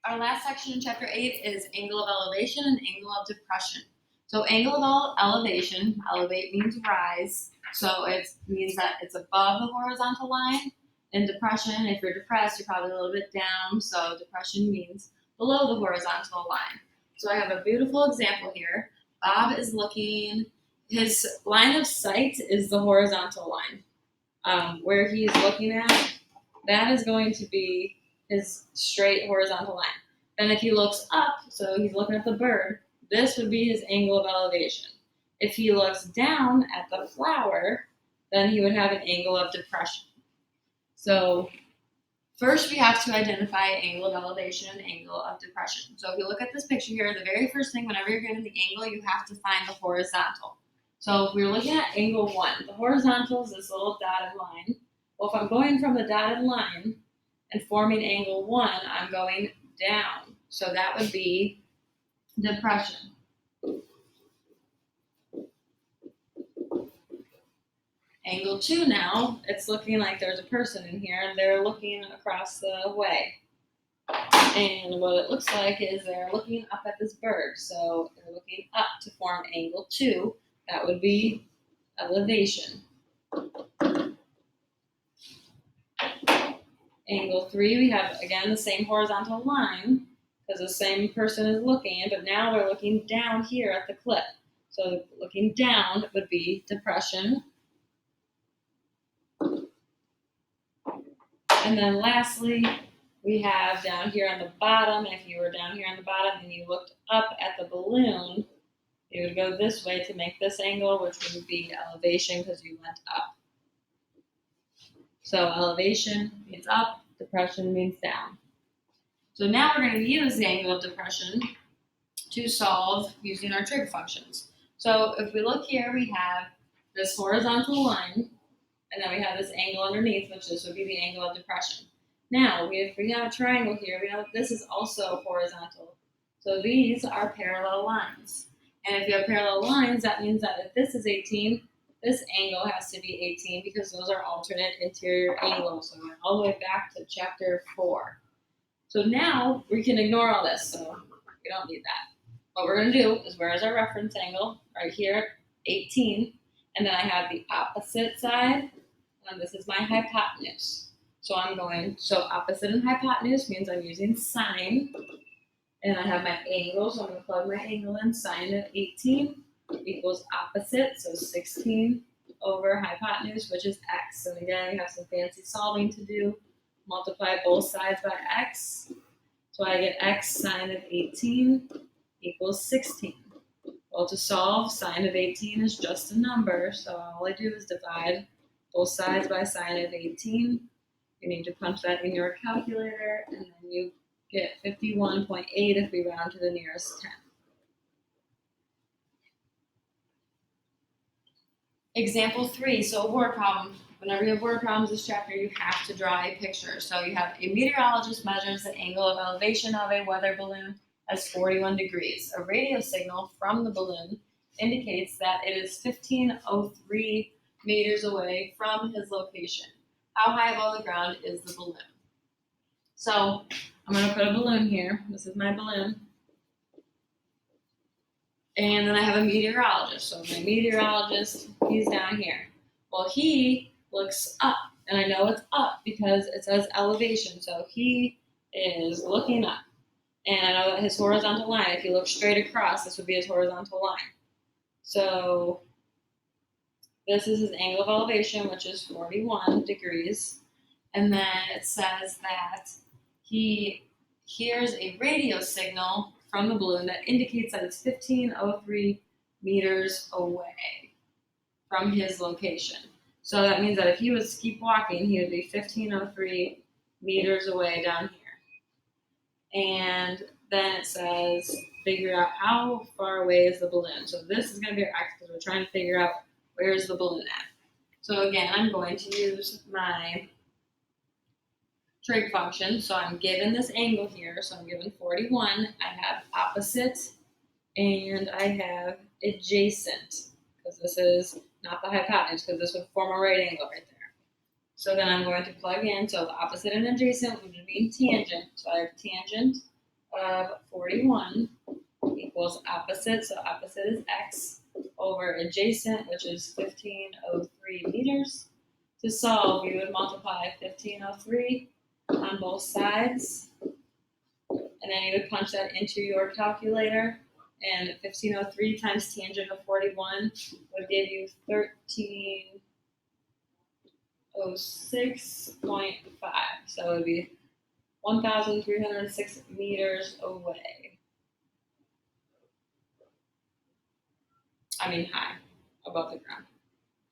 Our last section in chapter 8 is angle of elevation and angle of depression. So angle of elevation, elevate means rise, so it means that it's above the horizontal line. In depression, if you're depressed, you're probably a little bit down, so depression means below the horizontal line. So I have a beautiful example here. Bob is looking, his line of sight is the horizontal line. Where he's looking at, that is going to be his straight horizontal line. Then if he looks up, so he's looking at the bird, this would be his angle of elevation. If he looks down at the flower, then he would have an angle of depression. So first we have to identify angle of elevation and angle of depression. So if you look at this picture here, the very first thing, whenever you're getting the angle, you have to find the horizontal. So if we're looking at angle 1, the horizontal is this little dotted line. Well, if I'm going from the dotted line and forming angle 1, I'm going down. So that would be depression. Angle 2 now, it's looking like there's a person in here and they're looking across the way. And what it looks like is they're looking up at this bird. So they're looking up to form angle 2. That would be elevation. Angle 3, we have, again, the same horizontal line because the same person is looking, but now they're looking down here at the cliff. So looking down would be depression. And then lastly, we have down here on the bottom, if you were down here on the bottom and you looked up at the balloon, you would go this way to make this angle, which would be elevation because you went up. So elevation means up, depression means down. So now we're going to use the angle of depression to solve using our trig functions. So if we look here, we have this horizontal line, and then we have this angle underneath, which this would be the angle of depression. Now, if we have a triangle here, we know that this is also horizontal. So these are parallel lines. And if you have parallel lines, that means that if this is 18, this angle has to be 18 because those are alternate interior angles. So we're all the way back to chapter 4. So now we can ignore all this, so we don't need that. What we're going to do is, where is our reference angle? Right here, 18. And then I have the opposite side, and this is my hypotenuse. So opposite and hypotenuse means I'm using sine, and I have my angle, so I'm going to plug my angle in. Sine of 18 equals opposite, so 16 over hypotenuse, which is x. And again, we have some fancy solving to do. Multiply both sides by x. So I get x sine of 18 equals 16. Well, to solve, sine of 18 is just a number, so all I do is divide both sides by sine of 18. You need to punch that in your calculator, and then you get 51.8 if we round to the nearest 10. Example 3, so a word problem. Whenever you have word problems this chapter, you have to draw a picture. So you have a meteorologist measures the angle of elevation of a weather balloon as 41 degrees. A radio signal from the balloon indicates that it is 1503 meters away from his location. How high above the ground is the balloon? So I'm going to put a balloon here. This is my balloon. And then I have a meteorologist. So my meteorologist, he's down here. Well, he looks up, and I know it's up because it says elevation. So he is looking up. And I know that his horizontal line, if you look straight across, this would be his horizontal line. So this is his angle of elevation, which is 41 degrees. And then it says that he hears a radio signal from the balloon that indicates that it's 1503 meters away from his location. So that means that if he was to keep walking, he would be 1503 meters away down here. And then it says, figure out how far away is the balloon. So this is going to be our x because we're trying to figure out where is the balloon at. So again, I'm going to use my trig function. So I'm given this angle here. So I'm given 41. I have opposite and I have adjacent because this is not the hypotenuse because this would form a right angle right there. So then I'm going to plug in. So the opposite and adjacent would mean tangent. So I have tangent of 41 equals opposite, so opposite is x, over adjacent, which is 1503 meters. To solve, you would multiply 1503 on both sides, and then you would punch that into your calculator, and 1503 times tangent of 41 would give you 1306.5. So it would be 1,306 meters away. I mean high, above the ground.